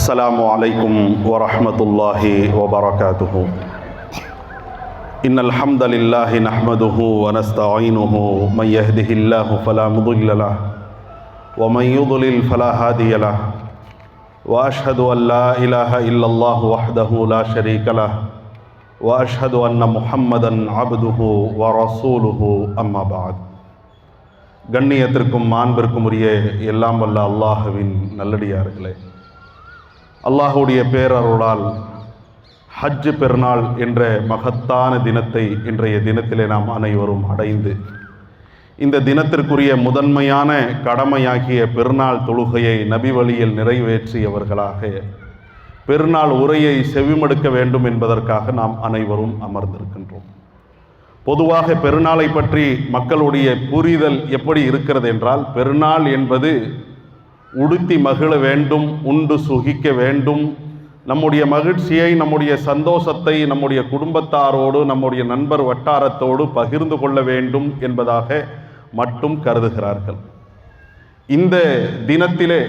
السلام عليكم ورحمة الله وبركاته. إن الحمد لله نحمده ونستعينه من يهده الله فلا مضل له ومن يضلل فلا هادي له وأشهد أن لا إله إلا الله وحده لا شريك له وأشهد أن محمدا عبده ورسوله أما بعد. கண்ணியத்திற்கும் மாண்பிற்கும் உரிய எல்லாம் வல்ல அல்லாஹ்வின் நல்லடியார்களே, அல்லாஹுடைய பேரருளால் ஹஜ் பெருநாள் என்ற மகத்தான தினத்தை இன்றைய தினத்திலே நாம் அனைவரும் அடைந்து இந்த தினத்திற்குரிய முதன்மையான கடமையாகிய பெருநாள் தொழுகையை நபி வழியில் நிறைவேற்றியவர்களாக பெருநாள் உரையை செவிமடுக்க வேண்டும் என்பதற்காக நாம் அனைவரும் அமர்ந்திருக்கின்றோம். பொதுவாக பெருநாளை பற்றி மக்களுடைய புரிதல் எப்படி இருக்கிறது என்றால், பெருநாள் என்பது உடுத்தி மகிழ வேண்டும், உண்டு சுகிக்க வேண்டும், நம்முடைய மகிழ்ச்சியை, நம்முடைய சந்தோஷத்தை நம்முடைய குடும்பத்தாரோடு, நம்முடைய நண்பர் வட்டாரத்தோடு பகிர்ந்து கொள்ள வேண்டும் என்பதாக மட்டும் கருதுகிறார்கள். இந்த தினத்திலே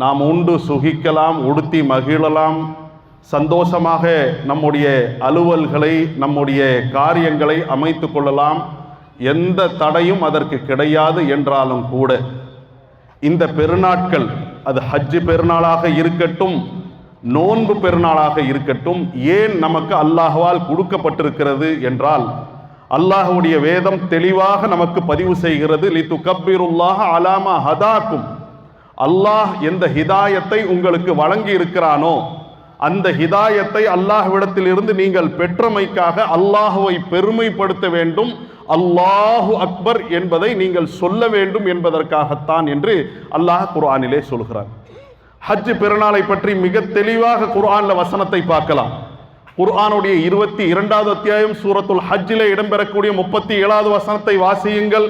நாம் உண்டு சுகிக்கலாம், உடுத்தி மகிழலாம், சந்தோஷமாக நம்முடைய அலுவல்களை, நம்முடைய காரியங்களை அமைத்து கொள்ளலாம், எந்த தடையும் அதற்கு கிடையாது என்றாலும் கூட இந்த பெருநாட்கள், அது ஹஜ் பெருநாளாக இருக்கட்டும், நோன்பு பெருநாளாக இருக்கட்டும், ஏன் நமக்கு அல்லாஹ்வால் கொடுக்கப்பட்டிருக்கிறது என்றால், அல்லாஹ்வுடைய வேதம் தெளிவாக நமக்கு பதிவு செய்கிறது. லிதுகப்பிருல்லாஹ அலாமா ஹதாக்கும், அல்லாஹ் எந்த ஹிதாயத்தை உங்களுக்கு வழங்கி இருக்கிறானோ அந்த ஹிதாயத்தை அல்லாஹ்விடத்தில் இருந்து நீங்கள் பெற்றமைக்காக அல்லாஹுவை பெருமைப்படுத்த வேண்டும், அல்லாஹு அக்பர் என்பதை நீங்கள் சொல்ல வேண்டும் என்பதற்காகத்தான் என்று அல்லாஹ் குர்ஆனிலே சொல்கிறார். ஹஜ் பெருநாளை பற்றி மிக தெளிவாக குர்ஆன்ல வசனத்தை பார்க்கலாம். குர்ஆனுடைய 22வது அத்தியாயம் சூரத்துல் ஹஜ்ஜிலே இடம்பெறக்கூடிய 37வது வசனத்தை வாசியுங்கள்.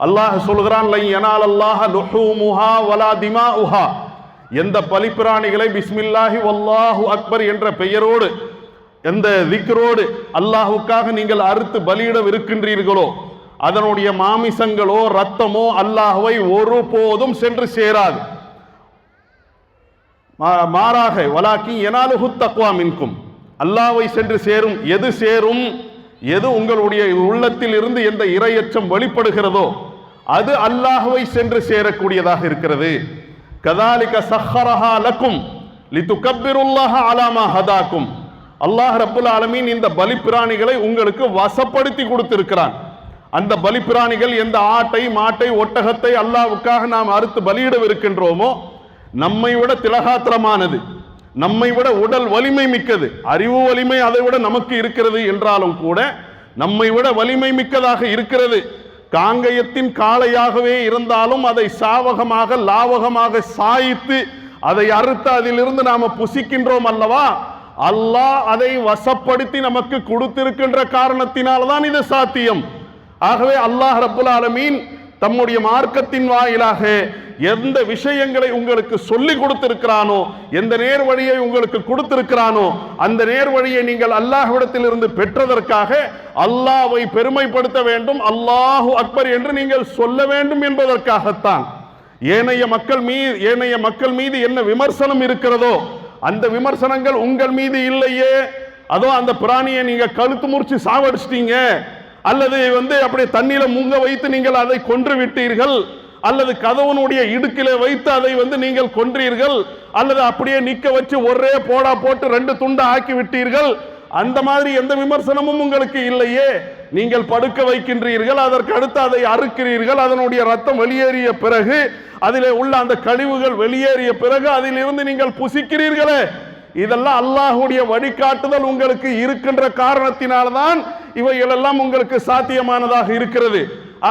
அல்லாஹ் சொல்கிறான், லை யனாலல்லாஹ லுஹூமுஹா வலா திமாஉஹா, எந்த பலிப்பிராணிகளை பிஸ்மில்லாஹி வல்லாஹு அக்பர் என்ற பெயரோடு, எந்த திக்ரோடு அல்லாஹுக்காக நீங்கள் அறுத்து பலியிடவிருக்கின்றீர்களோ அதனுடைய மாமிசங்களோ இரத்தமோ அல்லாஹுவை ஒருபோதும் சென்று சேராது. மாறாக வலாக்கி யனாலுஹு தக்வா மின்கும், அல்லாஹ்வை சென்று சேரும். எது சேரும்? எது உங்களுடைய உள்ளத்தில் இருந்து எந்த இறையச்சம் வெளிப்படுகிறதோ அது அல்லாஹ்வை சென்று சேரக்கூடியதாக இருக்கிறது. கதாலிக சஹ்ஹரஹா லக்கும் லிதுகப்பிருல்லாஹ அலா மா ஹதாக்கும், அல்லாஹ் ரப்புல் ஆலமீன் இந்த பலிப்பிராணிகளை உங்களுக்கு வசப்படுத்தி கொடுத்திருக்கிறான். அந்த பலிப்பிராணிகள் எந்த ஆட்டை, மாட்டை, ஒட்டகத்தை அல்லாஹ்வுக்காக நாம் அறுத்து பலியிடவிருக்கின்றோமோ நம்மை விட திலகாத்திரமானது, நம்மை விட உடல் வலிமை மிக்கது, அறிவு வலிமை அதை விட நமக்கு இருக்கிறது என்றாலும் கூட நம்மை விட வலிமை மிக்கதாக இருக்கிறது. காங்கயத்தின் காளையாகவே இருந்தாலும் அதை சாவகமாக, லாவகமாக சாய்த்து அதை அறுத்து அதிலிருந்து நாம புசிக்கின்றோம் அல்லவா, அல்லாஹ் அதை வசப்படுத்தி நமக்கு கொடுத்திருக்கின்ற காரணத்தினால்தான் இது சாத்தியம். ஆகவே அல்லாஹ் ரப்புல் ஆலமீன் தம்முடைய மார்க்கத்தின் வாயிலாக எந்த விஷயங்களை உங்களுக்கு சொல்லி கொடுத்திருக்கிறானோ, எந்த நேர் வழியை உங்களுக்கு கொடுத்திருக்கிறானோ அந்த நேர் வழியை நீங்கள் அல்லாஹ்விடத்தில் இருந்து பெற்றதற்காக அல்லாஹ்வை பெருமைப்படுத்த வேண்டும், அல்லாஹு அக்பர் என்று நீங்கள் சொல்ல வேண்டும் என்பதற்காகத்தான். ஏனைய மக்கள் மீது என்ன விமர்சனம் இருக்கிறதோ அந்த விமர்சனங்கள் உங்கள் மீது இல்லையே. அதோ அந்த பிராணியை நீங்க கழுத்து முறிச்சு சாவடிச்சிட்டீங்க, அல்லது அப்படியே தண்ணீர முங்க வைத்து நீங்கள் அதை கொன்று விட்டீர்கள், அல்லது கதவனுடைய இடுக்கிலே வைத்து அதை நீங்கள் கொன்றீர்கள், அல்லது அப்படியே நிக்க வச்சு ஒரே போடா போட்டு 2 துண்டா ஆக்கி விட்டீர்கள், அந்த மாதிரி எந்த விமர்சனமும் உங்களுக்கு இல்லையே. நீங்கள் படுக்க வைக்கின்றீர்கள், அதற்கு அடுத்து அதை அறுக்கிறீர்கள், அதனுடைய ரத்தம் வெளியேறிய பிறகு, அதிலே உள்ள அந்த கழிவுகள் வெளியேறிய பிறகு அதிலிருந்து நீங்கள் புசிக்கிறீர்களே, இதெல்லாம் அல்லாஹ்வுடைய வழிகாட்டுதல் உங்களுக்கு இருக்கின்ற காரணத்தினால்தான் இவைகளெல்லாம் உங்களுக்கு சாத்தியமானதாக இருக்கிறது.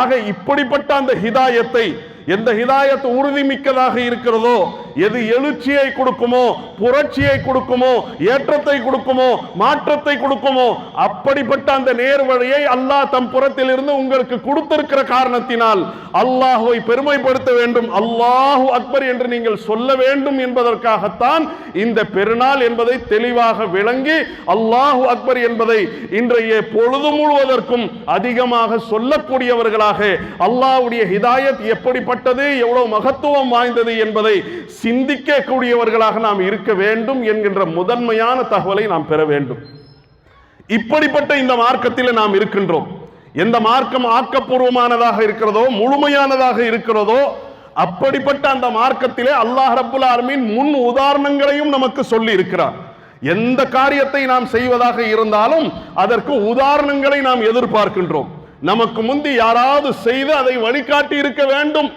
ஆக இப்படிப்பட்ட அந்த ஹிதாயத்தை, எந்த ஹிதாயத் உறுதி மிக்கதாக இருக்கிறதோ, எது எழுச்சியை கொடுக்குமோ, புரட்சியை கொடுக்குமோ, ஏற்றத்தை கொடுக்குமோ, மாற்றத்தை கொடுக்குமோ, அப்படிப்பட்ட அந்த நேர் வழியை அல்லாஹ் தம் புறத்தில் இருந்து உங்களுக்கு கொடுத்திருக்கிற காரணத்தினால் அல்லாஹ்வை பெருமைப்படுத்த வேண்டும், அல்லாஹு அக்பர் என்று நீங்கள் சொல்ல வேண்டும் என்பதற்காகத்தான் இந்த பெருநாள் என்பதை தெளிவாக விளங்கி அல்லாஹு அக்பர் என்பதை இன்றைய பொழுது முழுவதற்கும் அதிகமாக சொல்லக்கூடியவர்களாக, அல்லாஹ்வுடைய ஹிதாயத் எப்படிப்பட்டது, எவ்வளவு மகத்துவம் வாய்ந்தது என்பதை சிந்திக்கக்கூடியவர்களாக நாம் இருக்க வேண்டும் என்கின்ற முதன்மையான தகவலை நாம் பெற வேண்டும். இப்படிப்பட்ட இந்த மார்க்கத்தில் நாம் இருக்கின்றோம். எந்த மார்க்கம் ஆக்கப்பூர்வமானதாக இருக்கிறதோ, முழுமையானதாக இருக்கிறதோ, அப்படிப்பட்ட அந்த மார்க்கத்திலே அல்லாஹ் ரப்புல் ஆலமீன் முன் உதாரணங்களையும் நமக்கு சொல்லி இருக்கிறார். எந்த காரியத்தை நாம் செய்வதாக இருந்தாலும் அதற்கு உதாரணங்களை நாம் எதிர்பார்க்கின்றோம். நமக்கு முந்தி யாராவது செய்து அதை வழிகாட்டி இருக்க வேண்டும்.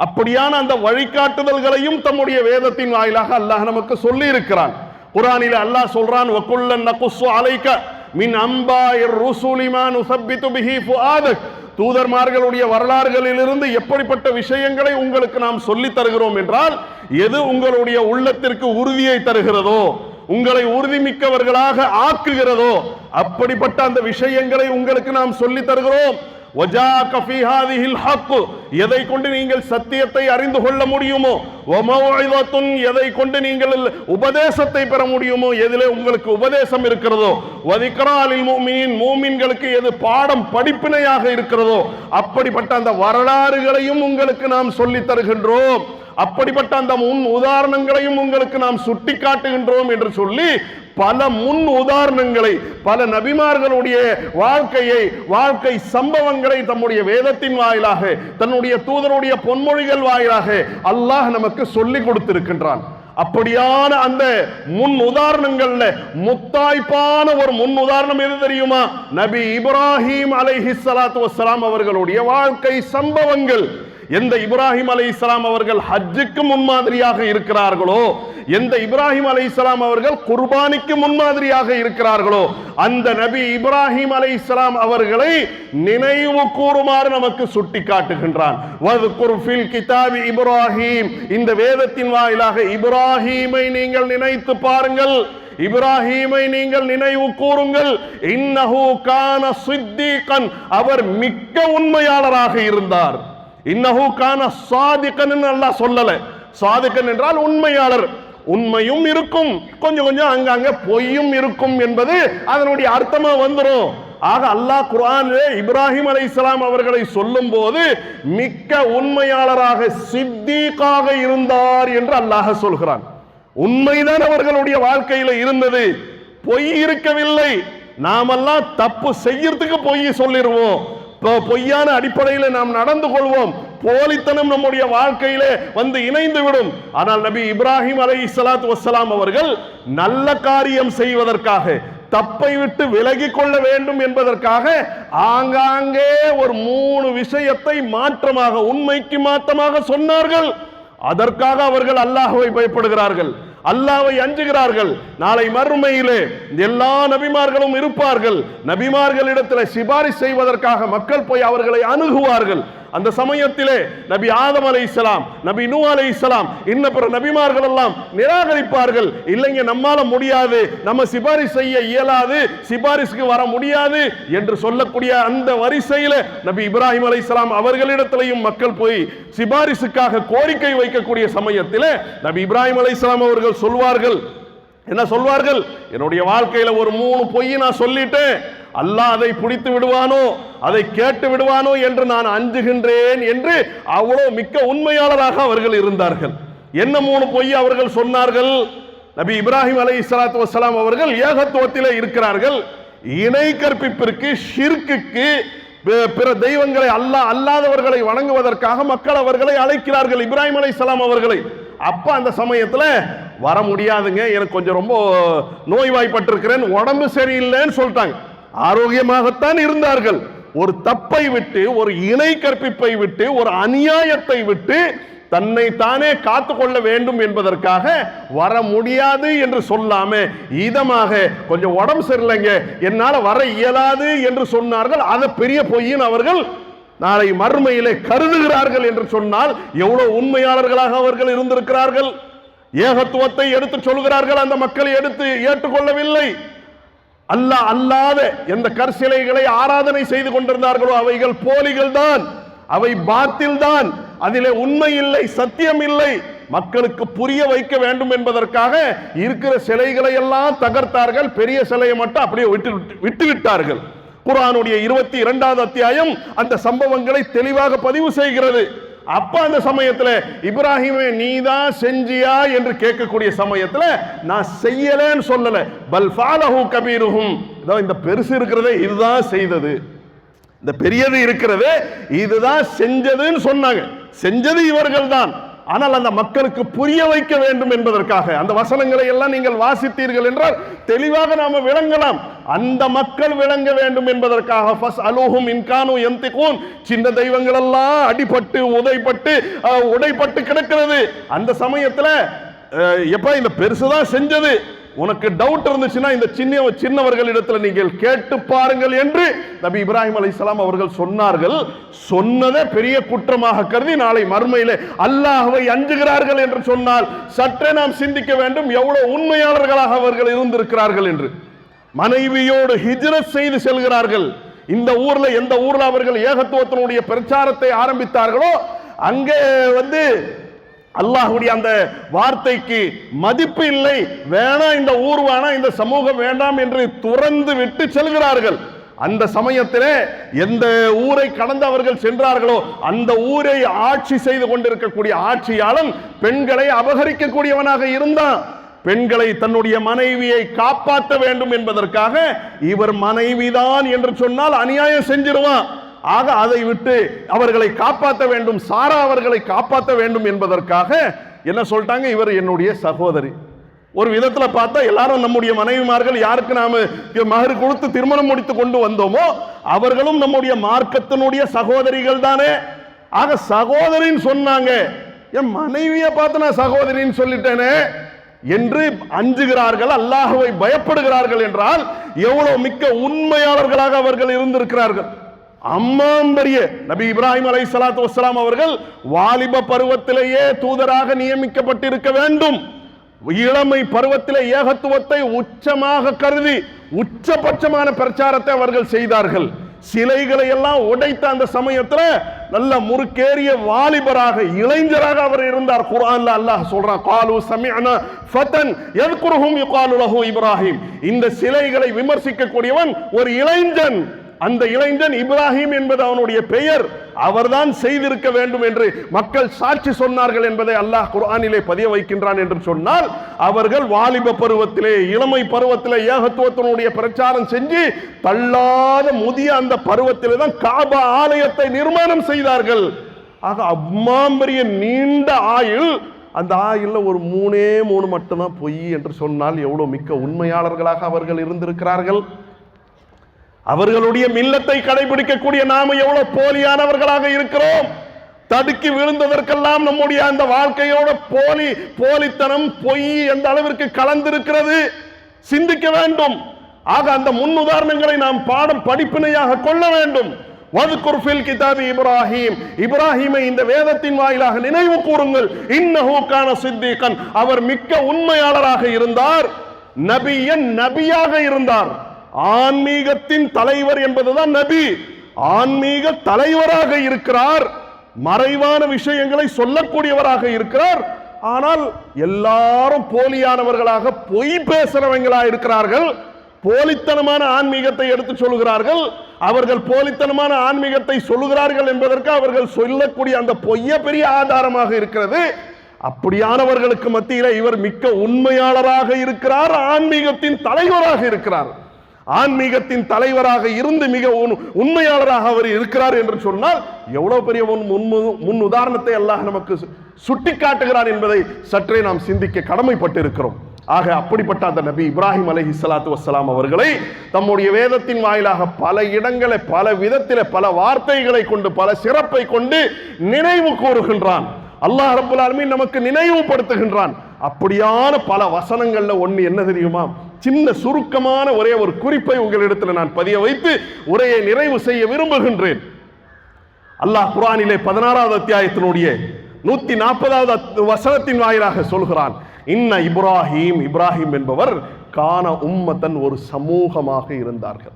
அப்படியான அந்த வழிகாட்டுதல்களையும் தம்முடைய வேதத்தின் வாயிலாக அல்லாஹ் நமக்கு சொல்லி இருக்கிறான். குர்ஆனில் அல்லாஹ் சொல்றான், வகுல்லன் நகுஸ்ஸு அலைக மின் அம்பாயிர் ருசுலி மா நுஸப்பித்து பிஹி ஃபுஆதக். தூதர்மார்களுடைய வரலாறுகளிலிருந்து எப்படிப்பட்ட விஷயங்களை உங்களுக்கு நாம் சொல்லி தருகிறோம் என்றால், எது உங்களுடைய உள்ளத்திற்கு உறுதியை தருகிறதோ, உங்களை உறுதிமிக்கவர்களாக ஆக்குகிறதோ, அப்படிப்பட்ட அந்த விஷயங்களை உங்களுக்கு நாம் சொல்லி தருகிறோம். வஜாக ஃபீ ஹாதிஹில் ஹக், எதை கொண்டு நீங்கள் சத்தியத்தை அறிந்து கொள்ள முடியுமோ, வமௌஇதத்துன், எதை கொண்டு நீங்கள் உபதேசத்தை பெற முடியுமோ, எதிலே உங்களுக்கு உபதேசம் இருக்கிறதோ, வதிக்ரா லில் முஃமினீன், மூமின்களுக்கு எது பாடம் படிப்பினையாக இருக்கிறதோ, அப்படிப்பட்ட அந்த வரலாறுகளையும் உங்களுக்கு நாம் சொல்லி தருகின்றோம். அப்படிப்பட்ட அந்த முன் உதாரணங்களையும் உங்களுக்கு நாம் சுட்டி காட்டுகின்றோம் என்று சொல்லி பல முன் உதாரணங்களை, பல நபிமார்களுடைய வாழ்க்கை சம்பவங்களை தம்முடைய வேதத்தின் வாயிலாக, தன்னுடைய தூதருடைய பொன்மொழிகள் வாயிலாக அல்லாஹ் நமக்கு சொல்லி கொடுத்திருக்கின்றான். அப்படியான அந்த முன் உதாரணங்கள்ல முத்தாய்ப்பான ஒரு முன் உதாரணம் எது தெரியுமா? நபி இப்ராஹிம் அலைஹிஸ்ஸலாத்து வஸ்ஸலாம் அவர்களுடைய வாழ்க்கை சம்பவங்கள். எந்த இப்ராஹிம் அலைஹிஸ்ஸலாம் அவர்கள் ஹஜ்ஜுக்கு முன்மாதிரியாக இருக்கிறார்களோ, எந்த இப்ராஹிம் அலைஹிஸ்ஸலாம் அவர்கள் குர்பானிக்கு முன்மாதிரியாக இருக்கிறார்களோ, அந்த நபி இப்ராஹிம் அலைஹிஸ்ஸலாம் அவர்களை நினைவு கூறுமாறு நமக்கு சுட்டி காட்டுகின்றான். வذ்குர் ஃபில் கிதாபி இப்ராஹிம், இந்த வேதத்தின் வாயிலாக இப்ராஹீமை நீங்கள் நினைத்து பாருங்கள், இப்ராஹீமை நீங்கள் நினைவு கூறுங்கள். இன்னஹு கான சித்தீகன், அவர் மிக்க உண்மையாளராக இருந்தார். இன்னஹு கான சாதிகன் அல்லாஹ் சொல்லல. சாதிகன் என்றால் உண்மையாளர். உண்மையும் இருக்கும், கொஞ்சம் கொஞ்சம் அங்கங்க பொய்யும் இருக்கும் என்பது அதனுடைய அர்த்தமா வந்துடும். ஆக அல்லாஹ் குர்ஆனிலே இப்ராஹிம் அலைஹிஸ்ஸலாம் அவர்களை சொல்லும் போது மிக்க உண்மையாளராக, சித்தீகாக இருந்தார் என்று அல்லாஹ் சொல்கிறான். உண்மைதான் அவர்களுடைய வாழ்க்கையில இருந்தது, பொய் இருக்கவில்லை. நாமெல்லாம் தப்பு செய்யறதுக்கு பொய் சொல்லிடுவோம், பொய்யான அடிப்படையில் நாம் நடந்து கொள்வோம், போலித்தனம் நம்முடைய வாழ்க்கையிலே வந்து இணைந்து விடும். ஆனால் நபி இப்ராஹிம் அலைஹிஸ்ஸலாத்து வஸ்ஸலாம் அவர்கள் நல்ல காரியம் செய்வதற்காக, தப்பை விட்டு விலகி கொள்ள வேண்டும் என்பதற்காக ஆங்காங்கே ஒரு 3 விஷயத்தை மாற்றமாக, உண்மைக்கு மாற்றமாக சொன்னார்கள். அதற்காக அவர்கள் அல்லாஹ்வை பயப்படுகிறார்கள், அல்லாஹ்வை அஞ்சுகிறார்கள். நாளை மறுமையிலே எல்லா நபிமார்களும் இருப்பார்கள். நபிமார்களிடத்தில் சிபாரிசு செய்வதற்காக மக்கள் போய் அவர்களை அணுகுவார்கள். அந்த சமயத்திலே நபி ஆதம் அலைஹிஸ்ஸலாம், நபி நூ அலைஹிஸ்ஸலாம், இன்ன பிற நபிமார்கள் எல்லாம் நிராகரிப்பார்கள். இல்லைங்க, நம்மால முடியாது, நம்ம சிபாரிசு செய்ய இயலாது, சிபாரிசுக்கு வர முடியாது என்று சொல்லக்கூடிய அந்த வரிசையில நபி இப்ராஹிம் அலைஹிஸ்ஸலாம் அவர்களிடத்திலையும் மக்கள் போய் சிபாரிசுக்காக கோரிக்கை வைக்கக்கூடிய சமயத்திலே நபி இப்ராஹிம் அலைஹிஸ்ஸலாம் அவர்கள் சொல்வார்கள், என்ன சொல்வார்கள்? என்னுடைய வாழ்க்கையில ஒரு 3 பொய் நான் சொல்லிட்டேன், அல்லாஹ் அதை பிடித்து விடுவானோ, அதை கேட்டு விடுவானோ என்று நான் அஞ்சுகின்றேன் என்று அவ்வளவு மிக்க உண்மையாளராக அவர்கள் இருந்தார்கள். என்ன 3 பொய் அவர்கள் சொன்னார்கள்? நபி இப்ராஹிம் அலைஹிஸ்ஸலாத்து வஸ்ஸலாம் அவர்கள் ஏகத்துவத்திலே இருக்கிறார்கள். இணை கற்பிப்பிற்கு, ஷிர்க்குக்கு, பிற தெய்வங்களை அல்லாஹ் அல்லாதவர்களை வணங்குவதற்காக மக்கள் அவர்களை அழைக்கிறார்கள், இப்ராஹிம் அலைஹிஸ்ஸலாம் அவர்களை. அப்ப அந்த சமயத்துல வர முடியாதுங்க, எனக்கு கொஞ்சம் ரொம்ப நோய்வாய்ப்பட்டிருக்கிறேன், உடம்பு சரியில்லைன்னு சொல்லிட்டாங்க. ஆரோக்கியமாகத்தான் இருந்தார்கள். ஒரு தப்பை விட்டு, ஒரு இணை கற்பிப்பை விட்டு, ஒரு அநியாயத்தை விட்டு தன்னை தானே காத்துக்கொள்ள வேண்டும் என்பதற்காக வர முடியாது என்று சொல்லாம இதமாக, கொஞ்சம் உடம்பு சரியில்லைங்க, என்னால வர இயலாது என்று சொன்னார்கள். அதை பெரிய பொய்யின் அவர்கள் நாளை மறுமையிலே கருதுகிறார்கள் என்று சொன்னால் எவ்வளவு உண்மையாளர்களாக அவர்கள் இருந்திருக்கிறார்கள். ஏகத்துவத்தை எடுத்து சொல்கிறார்கள், அந்த மக்களை எடுத்து ஏற்றுக்கொள்ளவில்லை. அல்லாஹ் அல்லாத எந்த கற்சிலைகளை ஆராதனை செய்து கொண்டிருந்தார்களோ அவைகள் போலிகள் தான், அவை பாத்தில் தான், அதிலே உண்மை இல்லை, சத்தியம் இல்லை. மக்களுக்கு புரிய வைக்க வேண்டும் என்பதற்காக இருக்கிற சிலைகளை எல்லாம் தகர்த்தார்கள், பெரிய சிலையை மட்டும் அப்படியே விட்டு விட்டார்கள். குர்ஆனுடைய 22வது அத்தியாயம் அந்த சம்பவங்களை தெளிவாக பதிவு செய்கிறது. அப்ப அந்த சமயத்துல இப்ராஹிமே நீதான் செஞ்சியா என்று கேட்கக்கூடிய சமயத்துல நான் செய்யலன்னு சொல்லல, பல் ஃபாலஹு கபீருஹும், இந்த பெருசு இருக்கிறதே இதுதான் செய்தது, இந்த பெரியது இருக்கிறது இதுதான் செஞ்சதுன்னு சொன்னாங்க. செஞ்சது இவர்கள் தான். ஆனால் அந்த மக்களுக்கு புரிய வைக்க வேண்டும் என்பதற்காக அந்த வசனங்களை எல்லாம் நீங்கள் வாசித்தீர்கள் என்றால் தெளிவாக நாம விளங்கலாம். அந்த மக்கள் விளங்க வேண்டும் என்பதற்காக ஃபஸ்அலூஹும் இன் கானூ யன்திகூன், சின்ன தெய்வங்கள் எல்லாம் அடிபட்டு உடைப்பட்டு கிடக்கிறது. அந்த சமயத்துல எப்ப இந்த பெருசுதான் செஞ்சது, உனக்கு டவுட் இருந்துச்சுன்னா இந்த சின்னவர்களிடத்தில் நீங்கள் கேட்டு பாருங்கள் என்று நபி இப்ராஹிம் அலைஹிஸ்ஸலாம் அவர்கள் சொன்னார்கள். சொன்னதை பெரிய குற்றமாக கருதி நாளை மறுமையிலே அல்லாஹ்வை அஞ்சுகிறார்கள் என்று சொன்னால் சற்றே நாம் சிந்திக்க வேண்டும் எவ்வளவு உண்மையாளர்களாக அவர்கள் இருந்திருக்கிறார்கள் என்று. மனைவியோடு ஹிஜ்ரத் செய்து செல்கிறார்கள். இந்த ஊர்ல எந்த ஊர்ல அவர்கள் ஏகத்துவத்தினுடைய பிரச்சாரத்தை ஆரம்பித்தார்களோ அங்கே அல்லாஹ்வுடைய அந்த வார்த்தைக்கு மதிப்பு இல்லை, வேணாம் இந்த ஊர் வேணாம் இந்த சமூகம் வேண்டாம் என்று துறந்து விட்டு செல்கிறார்கள். அந்த சமயத்திலே எந்த ஊரை கடந்து அவர்கள் சென்றார்களோ அந்த ஊரை ஆட்சி செய்து கொண்டிருக்கக்கூடிய ஆட்சியாளன் பெண்களை அபகரிக்கக்கூடியவனாக இருந்தான். பெண்களை தன்னுடைய மனைவியை காப்பாற்ற வேண்டும் என்பதற்காக இவர் மனைவிதான் என்று சொன்னால் அநியாயம் செஞ்சிருவான். ஆக அதை விட்டு அவர்களை காப்பாற்ற வேண்டும், சாரா அவர்களை காப்பாற்ற வேண்டும் என்பதற்காக என்ன சொல்லிட்டாங்க, இவர் என்னுடைய சகோதரி. ஒரு விதத்துல பார்த்தா எல்லாரும் நம்முடைய மனைவிமார்கள் யாருக்கு நாம மகர் கொடுத்து திருமணம் முடித்து கொண்டு வந்தோமோ அவர்களும் நம்முடைய மார்க்கத்தினுடைய சகோதரிகள் தானே. ஆக சகோதரின்னு சொன்னாங்க, என் மனைவியை பார்த்து நான் சகோதரின்னு சொல்லிட்டேனே என்று அஞ்சுகிறார்கள், அல்லாஹ்வை பயப்படுகிறார்கள் என்றால் எவ்வளவு மிக்க உண்மையாளர்களாக அவர்கள் இருந்திருக்கிறார்கள். அம்மாம்பரிய நபி இப்ராஹிம் அலைஹிஸ்ஸலாத்து வஸ்ஸலாம் அவர்கள் வாலிப பருவத்திலேயே தூதராக நியமிக்கப்பட்டிருக்க வேண்டும். இளமை பருவத்திலே ஏகத்துவத்தை உச்சமாக கருதி உச்சபட்சமான பிரச்சாரத்தை அவர்கள் செய்தார்கள். சிலைகளை எல்லாம் உடைத்த அந்த சமயத்தில் நல்ல முறுக்கேறிய வாலிபராக இளைஞராக அவர் இருந்தார். குர்ஆன்ல அல்லாஹ் சொல்றான், காலு சமிஅனா ஃபதன் யذ்குருஹும் யுகாலு லஹு இப்ராஹிம். இந்த சிலைகளை விமர்சிக்கக்கூடியவன் ஒரு இளைஞன். அந்த இளைஞன் இப்ராஹிம் என்பது அவனுடைய பெயர், அவர்தான் செய்திருக்க வேண்டும் என்று மக்கள் சாட்சி சொன்னார்கள் என்பதை அல்லாஹ் குர்ஆனிலே பதிய வைக்கின்றான். என்று சொன்னால் அவர்கள் வாலிப பருவத்திலே இளமை பருவத்திலே ஏகத்துவத்தினுடைய பிரச்சாரம் செஞ்சு தள்ளாத முதிய அந்த பருவத்திலே தான் காபா ஆலயத்தை நிர்மாணம் செய்தார்கள். ஆக அம்மாம்பரிய நீண்ட ஆயுள், அந்த ஆயுள்ல ஒரு 3 மட்டும்தான் பொய் என்று சொன்னால் எவ்வளவு மிக்க உண்மையாளர்களாக அவர்கள் இருந்திருக்கிறார்கள். அவர்களுடைய மில்லத்தை கடைபிடிக்கக்கூடிய நாம எவ்வளவு போலியானவர்களாக இருக்கிறோம். தடுக்கி விழுந்ததற்கெல்லாம் நம்முடைய அந்த வாழ்க்கையோட போலித்தனம் பொய் எந்த அளவிற்கு கலந்திருக்கிறது சிந்திக்க வேண்டும். ஆக அந்த முன் உதாரணங்களை நாம் பாடம் படிப்பினையாக கொள்ள வேண்டும். வذ்குர் ஃபில் கிதாபி இப்ராஹிம், இப்ராஹிமை இந்த வேதத்தின் வாயிலாக நினைவு கூறுங்கள். இன்னஹு கான சித்தீகன், அவர் மிக்க உண்மையாளராக இருந்தார், நபியாக இருந்தார். ஆன்மீகத்தின் தலைவர் என்பதுதான் நபி. ஆன்மீக தலைவராக இருக்கிறார், மறைவான விஷயங்களை சொல்லக்கூடியவராக இருக்கிறார். ஆனால் எல்லாரும் போலியானவர்களாக பொய் பேசுறவங்களாக இருக்கிறார்கள். போலித்தனமான ஆன்மீகத்தை எடுத்து சொல்கிறார்கள். அவர்கள் போலித்தனமான ஆன்மீகத்தை சொல்லுகிறார்கள் என்பதற்கு அவர்கள் சொல்லக்கூடிய அந்த பொய்ய பெரிய ஆதாரமாக இருக்கிறது. அப்படியானவர்களுக்கு மத்தியில இவர் மிக்க உண்மையாளராக இருக்கிறார், ஆன்மீகத்தின் தலைவராக இருக்கிறார். ஆன்மீகத்தின் தலைவராக இருந்து மிக உண்மையாளராக அவர் இருக்கிறார் என்று சொன்னால் எவ்வளவு பெரிய முன் உதாரணத்தை அல்லாஹ் நமக்கு சுட்டி காட்டுகிறார் என்பதை சற்றே நாம் சிந்திக்க கடமைப்பட்டு இருக்கிறோம். ஆக அப்படிப்பட்ட அந்த நபி இப்ராஹிம் அலைஹிஸ்ஸலாத்து வஸ்ஸலாம் அவர்களை தம்முடைய வேதத்தின் வாயிலாக பல இடங்களை பல விதத்திலே பல வார்த்தைகளை கொண்டு பல சிறப்பை கொண்டு நினைவு கூறுகின்றான். அல்லாஹ் ரப்பல் ஆலமீன் நமக்கு நினைவுபடுத்துகின்றான். அப்படியான பல வசனங்கள்ல ஒன்று என்ன தெரியுமா? சின்ன சுருக்கமான ஒரே ஒரு குறிப்பை உங்களிடத்தில் நான் பதிய வைத்து உரையை நிறைவு செய்ய விரும்புகின்றேன். அல்லாஹ் குர்ஆனிலே 16வது அத்தியாயத்தினுடைய 140வது வசனத்தின் வாயிலாக சொல்கிறான், இன்ன இப்ராஹிம் என்பவர் கான உம்மத்தன், ஒரு சமூகமாக இருந்தார்கள்.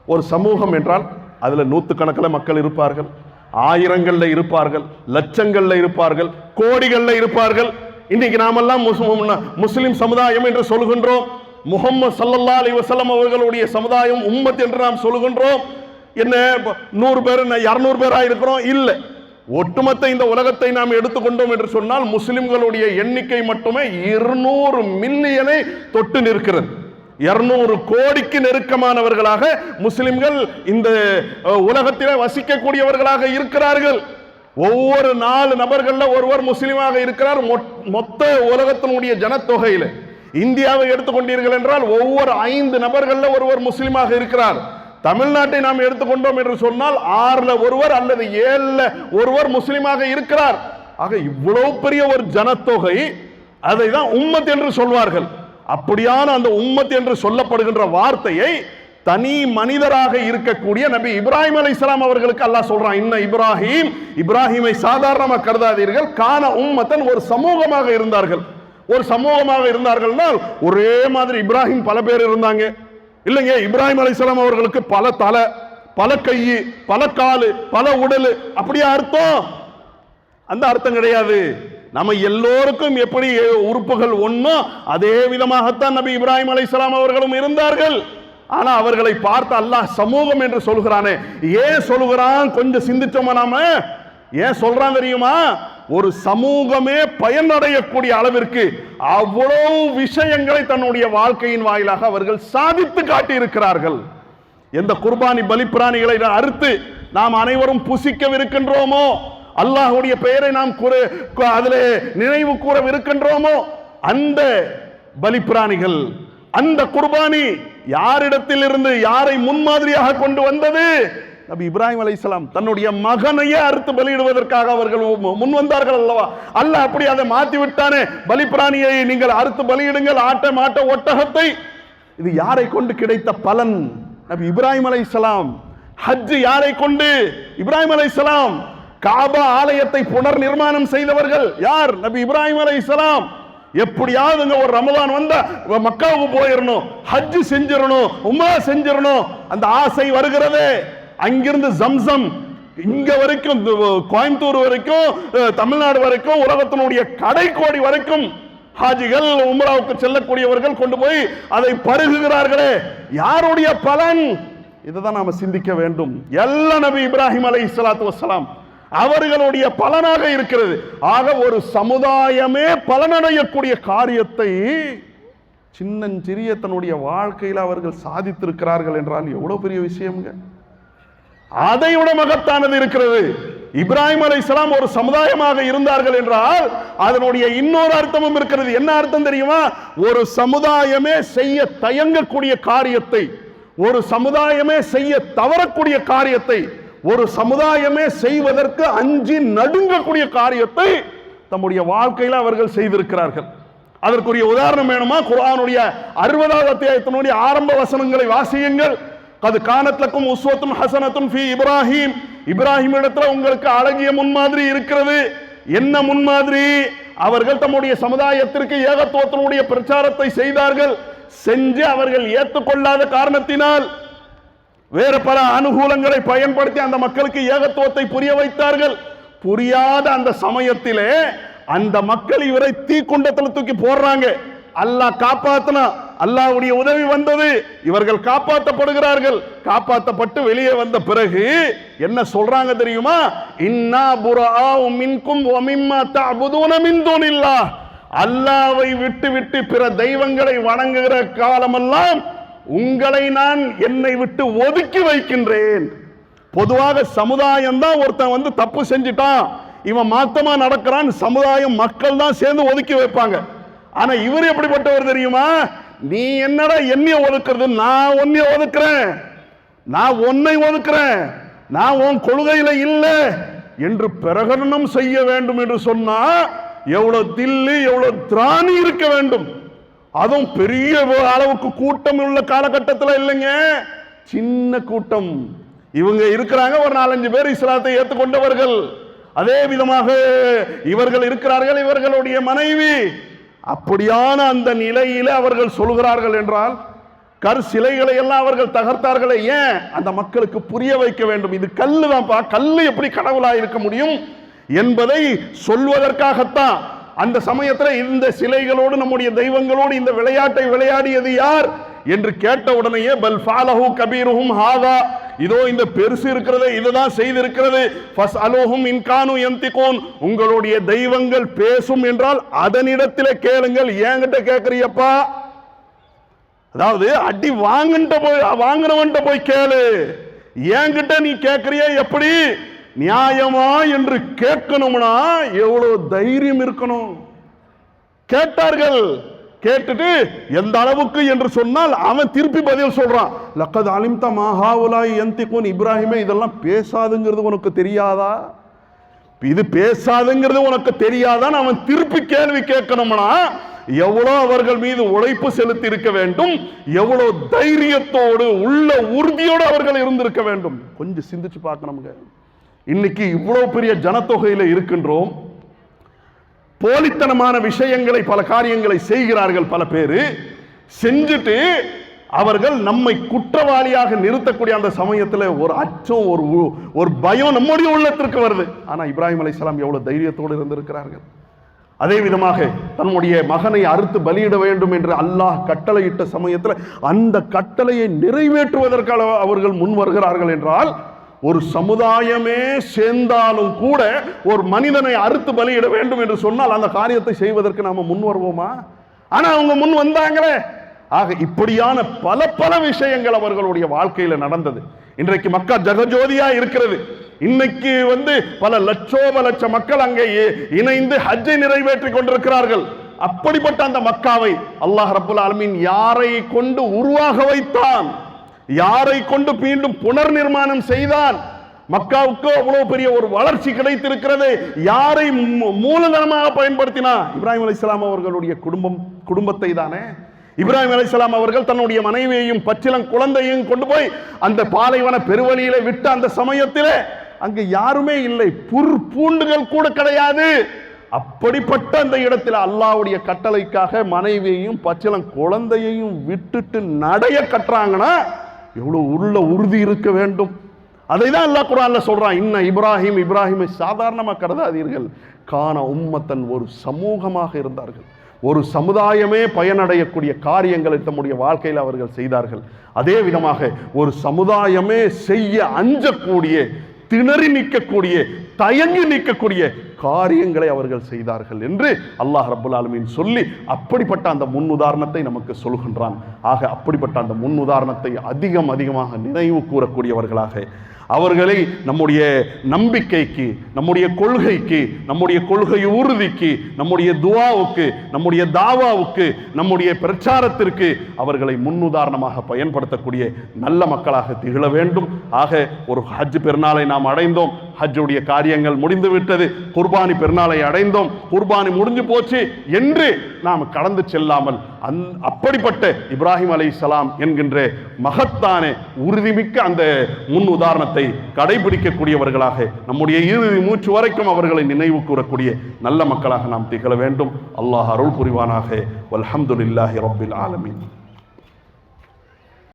ஒரு சமூகம் என்றால் அதுல 100கணக்கில் மக்கள் இருப்பார்கள், ஆயிரங்கள்ல இருப்பார்கள், லட்சங்கள்ல இருப்பார்கள், கோடிகள்ல இருப்பார்கள். இன்னைக்கு நாமெல்லாம் முஸ்லிம் சமுதாயம் என்று சொல்கின்றோம். முஹம்மது ஸல்லல்லாஹு அலைஹி வஸல்லம் அவர்களுடைய சமுதாயம் உம்மத் என்று நாம் சொல்கின்றோம். என்ன 100 பேர் 200 பேரா இருக்கிறோம்? இல்லை, ஒட்டுமொத்த இந்த உலகத்தை நாம் எடுத்துக்கொண்டோம் என்று சொன்னால் முஸ்லிம்களுடைய எண்ணிக்கை மட்டுமே 200 மில்லியனை தொட்டு நிற்கிறது. 200 கோடிக்கு நெருக்கமானவர்களாக முஸ்லிம்கள் இந்த உலகத்திலே வசிக்கக்கூடியவர்களாக இருக்கிறார்கள். ஒவ்வொரு 4 நபர்கள்ல ஒருவர் முஸ்லிமாக இருக்கிறார். மொத்த உலகத்தினுடைய ஜனத்தொகையில் இந்தியாவை எடுத்துக்கொண்டீர்கள் என்றால் ஒவ்வொரு 5 நபர்கள்ல ஒருவர் முஸ்லிமாக இருக்கிறார். தமிழ்நாட்டை நாம் எடுத்துக்கொண்டோம் என்று சொன்னால் 6ல் ஒருவர் அல்லது 7ல் ஒருவர் முஸ்லிமாக இருக்கிறார். ஆக இவ்வளவு பெரிய ஒரு ஜனத்தொகை, அதை தான் உம்மத் என்று சொல்வார்கள். அப்படியான அந்த உம்மத் என்று சொல்லப்படுகின்ற வார்த்தையை தனி மனிதராக இருக்கக்கூடிய நபி இப்ராஹிம் அலைஹிஸ்ஸலாம் அவர்களுக்கு அல்லாஹ் சொல்றான், இன்ன இப்ராஹிமை சாதாரணமாக கருதாதீர்கள், கான உம்மத்தன், ஒரு சமூகமாக இருந்தார்கள். ஒரு சமூகமாக இருந்தார்கள்னால் ஒரே மாதிரி இப்ராஹிம் பல பேர் இருந்தாங்க இல்லைங்க. இப்ராஹிம் அலைஹிஸ்ஸலாம் அவர்களுக்கு பல தலை, பல கை, பல காலு, பல உடல், அப்படியே அர்த்தம்? அந்த அர்த்தம் கிடையாது. நம்ம எல்லோருக்கும் எப்படி உறுப்புகள் ஒண்ணோ அதே விதமாகத்தான் நபி இப்ராஹிம் அலைஹிஸ்ஸலாம் அவர்களும் இருந்தார்கள். ஆனா அவர்களை பார்த்து அல்லாஹ் சமூகம் என்று சொல்கிறானே, ஏன் சொல்கிறான்? கொஞ்சம் சிந்திச்சோமா நாம? ஏன் சொல்றான் தெரியுமா? ஒரு சமூகமே பயனடையக்கூடிய அளவிற்கு அவ்வளவு விஷயங்களை தன்னுடைய வாழ்க்கையின் வாயிலாக அவர்கள் சாதித்து காட்டி இருக்கிறார்கள். எந்த குர்பானி பலிப்பிராணிகளை அறுத்து நாம் அனைவரும் புசிக்கவிருக்கின்றோமோ, அல்லாஹ்வுடைய பெயரை நாம் அதிலே நினைவு கூறவிருக்கின்றோமோ, அந்த பலிப்பிராணிகள், அந்த குர்பானி யாரிடத்தில் இருந்து யாரை முன்மாதிரியாக கொண்டு வந்தது? நபி இப்ராஹிம் அலைஹிஸ்ஸலாம் தன்னுடைய மகனையே அறுத்து பலியிடுவதற்காக அவர்கள் முன் வந்தார்கள் அல்லவா? அல்லாஹ் அப்படி அதை மாற்றி விட்டானே, பலிப்பிராணியை நீங்கள் அறுத்து பலியிடுங்கள், ஆட்டை மாட்ட ஒட்டகத்தை. இது யாரை கொண்டு கிடைத்த பலன்? நபி இப்ராஹிம் அலைஹிஸ்ஸலாம். ஹஜ் யாரை கொண்டு? இப்ராஹிம் அலைஹிஸ்ஸலாம். காபா ஆலயத்தை புனர் நிர்மாணம் செய்தவர்கள் யார்? நபி இப்ராஹிம் அலைஹிஸ்ஸலாம். எப்படியாவது ஒரு ரமலான் வந்தா மக்காவுக்கு போயிடணும், ஹஜ் செஞ்சிடணும், உம்ரா செஞ்சிடணும், அந்த ஆசை வருகிறது. அங்கிருந்து ஜம்சம் இங்க வரைக்கும், கோயம்புத்தூர் வரைக்கும், தமிழ்நாடு வரைக்கும், உலகத்தினுடைய கடைக்கோடி வரைக்கும் ஹாஜிகள் உம்ராவுக்கு செல்லக்கூடியவர்கள் கொண்டு போய் அதை பருகுகிறார்களே, யாருடைய பலன்? இதுதான் நாம சிந்திக்க வேண்டும். எல்லா நபி இப்ராஹிம் அலைஹிஸ்ஸலாத்து வஸ்ஸலாம் அவர்களுடைய பலனாக இருக்கிறது. ஆக ஒரு சமுதாயமே பலனடையக்கூடிய காரியத்தை சின்னஞ்சிறிய தன்னுடைய வாழ்க்கையில் அவர்கள் சாதித்திருக்கிறார்கள் என்றால் எவ்வளவு பெரிய விஷயம்ங்க. அதைவிட மகத்தானது இருக்கிறது. இப்ராஹிம் அலைஹிஸ்ஸலாம் ஒரு சமுதாயமாக இருந்தார்கள் என்றால் அதனுடைய இன்னொரு அர்த்தமும் இருக்கிறது. என்ன அர்த்தம் தெரியுமா? ஒரு சமுதாயமே செய்ய தயங்கக்கூடிய காரியத்தை, ஒரு சமுதாயமே செய்ய தவறக்கூடிய காரியத்தை, ஒரு சமுதாயமே செய்வதற்கு அஞ்சி நடுங்கக்கூடிய காரியத்தை தம்முடைய வாழ்க்கையில் அவர்கள் செய்திருக்கிறார்கள். அதற்குரிய உதாரணம் வேணுமா? குர்ஆனுடைய 60வது அத்தியாயத்தினுடைய ஆரம்ப வசனங்களை வாசியுங்கள். கது கானத்லக்கும் உஸ்வத்துன் ஹஸனத்துன் ஃபீ இப்ராஹிம். இப்ராஹிம் இடத்துல உங்களுக்கு அழகிய முன்மாதிரி இருக்கிறது. என்ன முன்மாதிரி? அவர்கள் தம்முடைய சமுதாயத்திற்கு ஏகத்துவத்தினுடைய பிரச்சாரத்தை செய்தார்கள். செஞ்சு அவர்கள் ஏற்றுக்கொள்ளாத காரணத்தினால் வேறு பல அனுகூலங்களை பயன்படுத்தி அந்த மக்களுக்கு ஏகத்துவத்தை புரிய வைத்தார்கள். புரியாத அந்த சமயத்திலே அந்த மக்கள் இவரை தீக்குண்டத்தில் தூக்கி போடுறாங்க. அல்லாஹ் காப்பாத்தினா, அல்லாஹ்வுடைய உதவி வந்தது, இவர்கள் காப்பாற்றப்படுகிறார்கள். காப்பாற்றப்பட்டு வெளியே வந்த பிறகு என்ன சொல்றாங்க தெரியுமா? இன்னா புராஉ மின்கும் வ மிம்மா தஅபுதூன மின் தூனில்லாஹ். அல்லாஹ்வை விட்டு விட்டு பிற தெய்வங்களை வணங்குகிற காலமெல்லாம் உங்களை நான் என்னை விட்டு ஒதுக்கி வைக்கின்றேன். பொதுவாக சமுதாயம் தான் ஒருத்தன் தப்பு செஞ்சிட்டான், இவன் மாத்தமா நடக்கிறான், சமுதாயம் மக்கள் தான் சேர்ந்து ஒதுக்கி வைப்பாங்க. ஆனா இவர் எப்படிப்பட்டவர் தெரியுமா? நீ என்னடா என்னைய ஒதுக்குறது, நான் உன்னைய ஒதுக்குறேன், நான் உன்னை ஒதுக்குறேன், நான் உன் கொள்கையில இல்லை என்று பிரகடனம் செய்ய வேண்டும் என்று சொன்னா எவ்வளவு தில்லு, எவ்வளவு திராணி இருக்க வேண்டும். அதுவும் பெரிய அளவுக்கு கூட்டம் உள்ள காலகட்டத்தில் இல்லைங்க, சின்ன கூட்டம். இவங்க இருக்கிறாங்க, ஒரு 4-5 பேர் இஸ்லாத்தை ஏற்றுக்கொண்டவர்கள். அதே விதமாக இவர்கள் இருக்கிறார்கள், இவர்களுடைய மனைவி. அப்படியான அந்த நிலையில அவர்கள் சொல்கிறார்கள் என்றால் சிலைகளை எல்லாம் அவர்கள் தகர்த்தார்களே. ஏன்? அந்த மக்களுக்கு புரிய வைக்க வேண்டும், இது கல்லு தான்ப்பா, கல்லு எப்படி கடவுளாக இருக்க முடியும் என்பதை சொல்வதற்காகத்தான். அந்த சமயத்தில் இந்த சிலைகளோடு, நம்முடைய தெய்வங்களோடு இந்த விளையாட்டை விளையாடியது யார்? என்று கேட்ட உடனேயே பல் ஃபாலஹு கபீருஹும் ஹாதா, இதோ இந்த பெருசு இருக்கிறது, இதுதான் செய்திருக்கிறது, ஃபஸ்அலுஹும் இன் கானூ யன்திகூன், உங்களுடைய தெய்வங்கள் பேசும் என்றால் அதனிடத்திலே கேளுங்கள், ஏங்கிட்ட கேட்கறியப்பா? அதாவது அடி வாங்கினவன்ட்ட போய் கேளு, ஏங்கிட்ட நீ கேட்கறிய எப்படி? நியாயமா என்று கேட்கணும்னா எவ்வளவு தைரியம் இருக்கணும். கேட்டார்கள். கேட்டுட்டு எந்த அளவுக்கு என்று சொன்னால் அவன் திருப்பி பதில் சொல்றான், லக்கத் அலிம்த மா ஹாவுலாய் யன்திகூன், இப்ராஹிமே இதெல்லாம் பேசாதுங்கிறது உனக்கு தெரியாதா? இது பேசாதுங்கிறது உனக்கு தெரியாதான் அவன் திருப்பி கேள்வி கேட்கணும்னா எவ்வளவு அவர்கள் மீது உழைப்பு செலுத்தி இருக்க வேண்டும், எவ்வளவு தைரியத்தோடு உள்ள உறுதியோடு அவர்கள் இருந்திருக்க வேண்டும். கொஞ்சம் சிந்திச்சு பார்க்கணுங்க. இன்னைக்கு இவ்வளவு பெரிய ஜனத்தொகையில இருக்கின்றோம், போலித்தனமான விஷயங்களை பல காரியங்களை செய்கிறார்கள். பல பேரு செஞ்சுட்டு அவர்கள் நம்மை குற்றவாளியாக நிறுத்தக்கூடிய அந்த சமயத்தில் ஒரு அச்சம், ஒரு பயம் நம்முடைய உள்ளத்திற்கு வருது. ஆனா இப்ராஹிம் அலைஹிஸ்ஸலாம் எவ்வளவு தைரியத்தோடு இருந்திருக்கிறார்கள். அதே விதமாக தன்னுடைய மகனை அறுத்து பலியிட வேண்டும் என்று அல்லாஹ் கட்டளையிட்ட சமயத்தில் அந்த கட்டளையை நிறைவேற்றுவதற்காக அவர்கள் முன் வருகிறார்கள் என்றால், ஒரு சமுதாயமே சேர்ந்தாலும் கூட ஒரு மனிதனை அறுத்து பலியிட வேண்டும் என்று சொன்னால் அந்த காரியத்தை செய்வதற்கு நாம முன் வருவோமா? ஆனா அவங்க முன் வந்தாங்களே. ஆக இப்படியான பல பல விஷயங்கள் அவர்களுடைய வாழ்க்கையில நடந்தது. இன்றைக்கு மக்கா ஜகஜோதியா இருக்கிறது. இன்னைக்கு பல லட்ச மக்கள் அங்கே இணைந்து ஹஜ்ஜை நிறைவேற்றி கொண்டிருக்கிறார்கள். அப்படிப்பட்ட அந்த மக்காவை அல்லாஹ் ரப்பல் ஆலமீன் யாரை கொண்டு உருவாக வைத்தான், யாரை கொண்டு மீண்டும் புனர் நிர்மாணம் செய்தான்? மக்காவுக்கு அவ்வளவு பெரிய ஒரு வளர்ச்சி கிடைத்திருக்கிறது. யாரை மூலதனமாக பயன்படுத்தினா? இப்ராஹிம் அலைஹிஸ்ஸலாம் அவர்களுடைய குடும்பத்தை தானே. இப்ராஹிம் அலைஹிஸ்ஸலாம் அவர்கள் தன்னுடைய மனைவியையும் பச்சிளம் குழந்தையும் கொண்டு போய் அந்த பாலைவன பெருவழியில விட்ட அந்த சமயத்திலே அங்கு யாருமே இல்லை, பூண்டுகள் கூட கிடையாது. அப்படிப்பட்ட அந்த இடத்தில் அல்லாஹ்வுடைய கட்டளைக்காக மனைவியையும் பச்சிளம் குழந்தையையும் விட்டுட்டு நடைய கட்டுறாங்கன்னா எவ்வளவு உள்ள உறுதி இருக்க வேண்டும். அதை தான் அல்லாஹ் குர்ஆன்ல சொல்றான், இன்ன இப்ராஹிமை சாதாரணமாக கருதாதீர்கள், கான உம்மத்தன், ஒரு சமூகமாக இருந்தார்கள், ஒரு சமுதாயமே பயனடையக்கூடிய காரியங்களை தம்முடைய வாழ்க்கையில் அவர்கள் செய்தார்கள். அதே விதமாக ஒரு சமுதாயமே செய்ய அஞ்சக்கூடிய, திணறி நிற்கக்கூடிய, தயங்கி நிற்கக்கூடிய காரியங்களை அவர்கள் செய்தார்கள் என்று அல்லாஹ் ரப்பல் ஆலமீன் சொல்லி அப்படிப்பட்ட அந்த முன் உதாரணத்தை நமக்கு சொல்கின்றான். ஆக அப்படிப்பட்ட அந்த முன் உதாரணத்தை அதிகமாக நினைவு கூறக்கூடியவர்களாக, அவர்களை நம்முடைய நம்பிக்கைக்கு, நம்முடைய கொள்கைக்கு, நம்முடைய கொள்கை உறுதிக்கு, நம்முடைய துஆவுக்கு, நம்முடைய தாவாவுக்கு, நம்முடைய பிரச்சாரத்திற்கு அவர்களை முன்னுதாரணமாக பயன்படுத்தக்கூடிய நல்ல மக்களாக திகழ வேண்டும். ஆக ஒரு ஹஜ் பெருநாளை நாம் அடைந்தோம், ஹஜ்ஜுடைய காரியங்கள் முடிந்து விட்டது, குர்பானி பெருநாளை அடைந்தோம், குர்பானி முடிஞ்சு போச்சு என்று நாம் கடந்து செல்லாமல் அப்படிப்பட்ட இப்ராஹிம் அலைஹிஸ்ஸலாம் என்கின்ற மகத்தான உறுதிமிக்க அந்த முன் உதாரணத்தை கடைபிடிக்கக்கூடியவர்களாக நம்முடைய இறுதி மூச்சு வரைக்கும் அவர்களை நினைவு கூறக்கூடிய நல்ல மக்களாக நாம் திகழ வேண்டும். அல்லாஹ் அருள் புரிவானாக. வல்ஹம்துலில்லாஹி ரப்பில் ஆலமீன்.